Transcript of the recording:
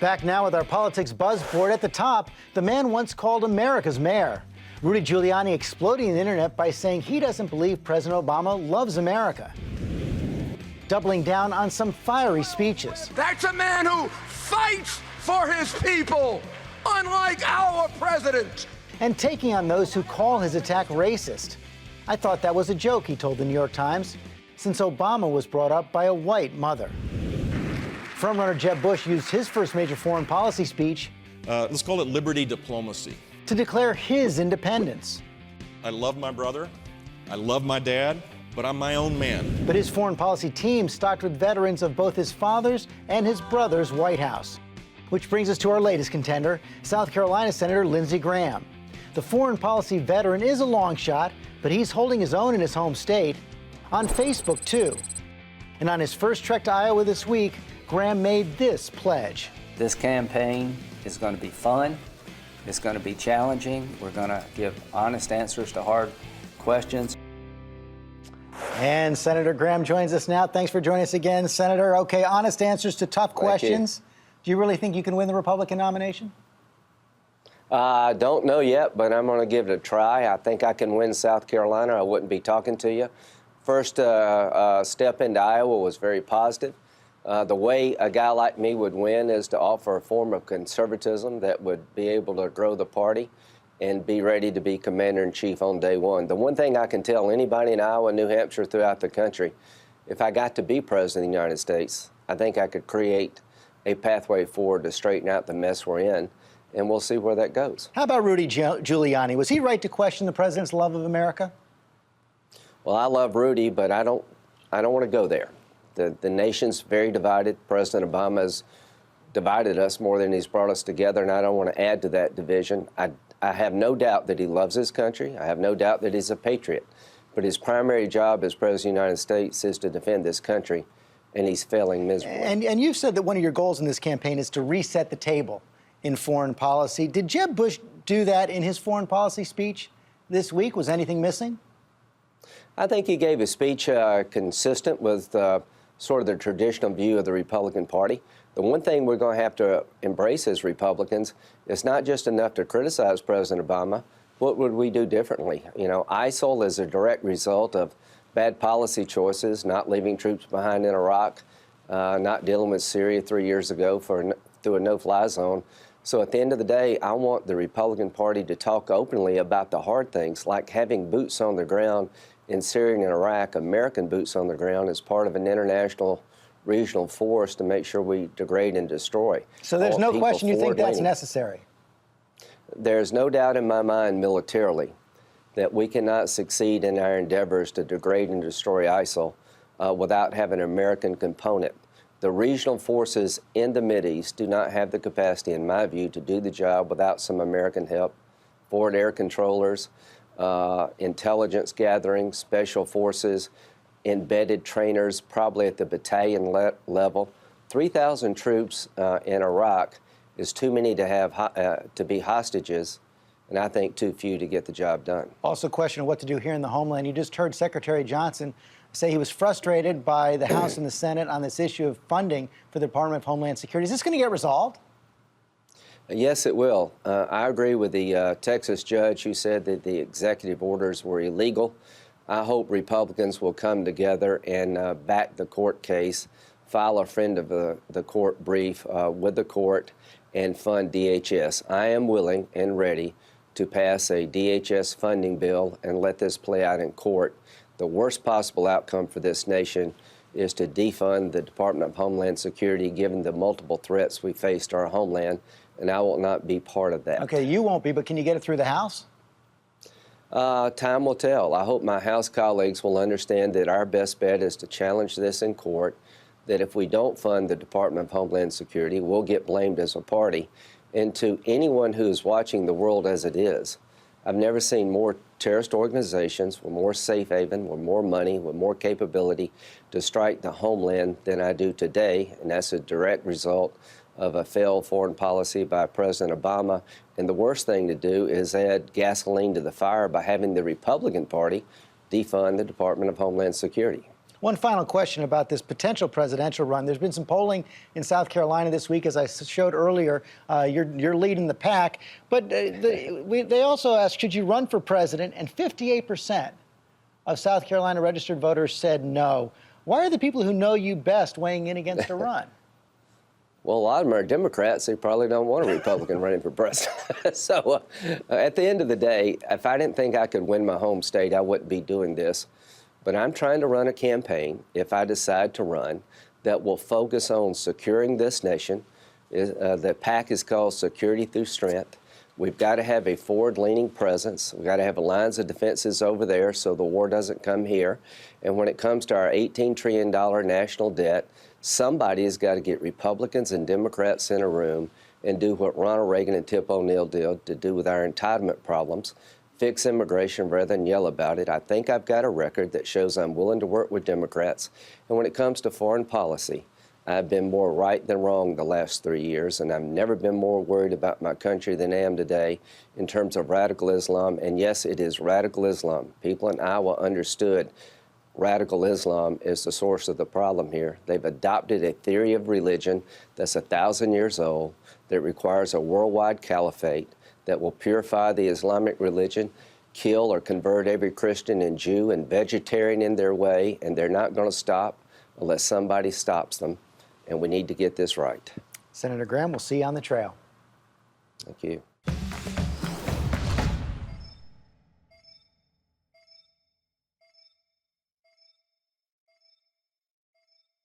Back now with our politics buzzboard. At the top, the man once called America's mayor. Rudy Giuliani exploding the internet by saying he doesn't believe President Obama loves America. Doubling down on some fiery speeches. That's a man who fights for his people, unlike our president. And taking on those who call his attack racist. I thought that was a joke, he told the New York Times, since Obama was brought up by a white mother. Frontrunner Jeb Bush used his first major foreign policy speech. Let's call it liberty diplomacy. To declare his independence. I love my brother, I love my dad, but I'm my own man. But his foreign policy team stocked with veterans of both his father's and his brother's White House. Which brings us to our latest contender, South Carolina Senator Lindsey Graham. The foreign policy veteran is a long shot, but he's holding his own in his home state. On Facebook, too. And on his first trek to Iowa this week, Graham made this pledge. This campaign is going to be fun. It's going to be challenging. We're going to give honest answers to hard questions. And Senator Graham joins us now. Thanks for joining us again, Senator. Okay, honest answers to tough questions. Do you really think you can win the Republican nomination? I don't know yet, but I'm going to give it a try. I think I can win South Carolina. I wouldn't be talking to you. First step into Iowa was very positive. The way a guy like me would win is to offer a form of conservatism that would be able to grow the party and be ready to be commander-in-chief on day one. The one thing I can tell anybody in Iowa, New Hampshire, throughout the country, if I got to be president of the United States, I think I could create a pathway forward to straighten out the mess we're in, and we'll see where that goes. How about Rudy Giuliani? Was he right to question the president's love of America? Well, I love Rudy, but I don't want to go there. The nation's very divided. President Obama has divided us more than he's brought us together, and I don't want to add to that division. I have no doubt that he loves his country. I have no doubt that he's a patriot. But his primary job as President of the United States is to defend this country, and he's failing miserably. And you've said that one of your goals in this campaign is to reset the table in foreign policy. Did Jeb Bush do that in his foreign policy speech this week? Was anything missing? I think he gave a speech consistent with sort of the traditional view of the Republican Party. The one thing we're going to have to embrace as Republicans is not just enough to criticize President Obama. What would we do differently? You know, ISIL is a direct result of bad policy choices, not leaving troops behind in Iraq, not dealing with Syria 3 years ago through a no-fly zone. So at the end of the day, I want the Republican Party to talk openly about the hard things, like having boots on the ground in Syria and Iraq, American boots on the ground, as part of an international regional force to make sure we degrade and destroy. So there's no question you think that's necessary? There's no doubt in my mind militarily that we cannot succeed in our endeavors to degrade and destroy ISIL without having an American component. The regional forces in the Mideast do not have the capacity, in my view, to do the job without some American help. Forward air controllers, intelligence gathering, special forces, embedded trainers, probably at the battalion level. 3,000 troops in Iraq is too many to have to be hostages, and I think too few to get the job done. Also, a question of what to do here in the homeland. You just heard Secretary Johnson say he was frustrated by the House and the Senate on this issue of funding for the Department of Homeland Security. Is this going to get resolved? Yes, it will. I agree with the Texas judge who said that the executive orders were illegal. I hope Republicans will come together and back the court case, file a friend of the court brief with the court, and fund DHS. I am willing and ready to pass a DHS funding bill and let this play out in court. The worst possible outcome for this nation is to defund the Department of Homeland Security, given the multiple threats we face to our homeland, and I will not be part of that. Okay, you won't be, but can you get it through the House? Time will tell. I hope my House colleagues will understand that our best bet is to challenge this in court, that if we don't fund the Department of Homeland Security, we'll get blamed as a party. And to anyone who is watching the world as it is, I've never seen more terrorist organizations with more safe haven, with more money, with more capability to strike the homeland than I do today, and that's a direct result of a failed foreign policy by President Obama. And the worst thing to do is add gasoline to the fire by having the Republican Party defund the Department of Homeland Security. One final question about this potential presidential run. There's been some polling in South Carolina this week, as I showed earlier. You're leading the pack. But they also asked, should you run for president? And 58% of South Carolina registered voters said no. Why are the people who know you best weighing in against a run? Well, a lot of them are Democrats. They probably don't want a Republican running for president. So at the end of the day, if I didn't think I could win my home state, I wouldn't be doing this. But I'm trying to run a campaign, if I decide to run, that will focus on securing this nation. The PAC is called Security Through Strength. We've got to have a forward-leaning presence. We've got to have lines of defenses over there so the war doesn't come here. And when it comes to our $18 trillion national debt, somebody has got to get Republicans and Democrats in a room and do what Ronald Reagan and Tip O'Neill did to do with our entitlement problems, fix immigration rather than yell about it. I think I've got a record that shows I'm willing to work with Democrats. And when it comes to foreign policy, I've been more right than wrong the last 3 years, and I've never been more worried about my country than I am today in terms of radical Islam. And yes, it is radical Islam. People in Iowa understood radical Islam is the source of the problem here. They've adopted a theory of religion that's 1,000 years old that requires a worldwide caliphate that will purify the Islamic religion, kill or convert every Christian and Jew and vegetarian in their way, and they're not going to stop unless somebody stops them. And we need to get this right. Senator Graham, we'll see you on the trail. Thank you.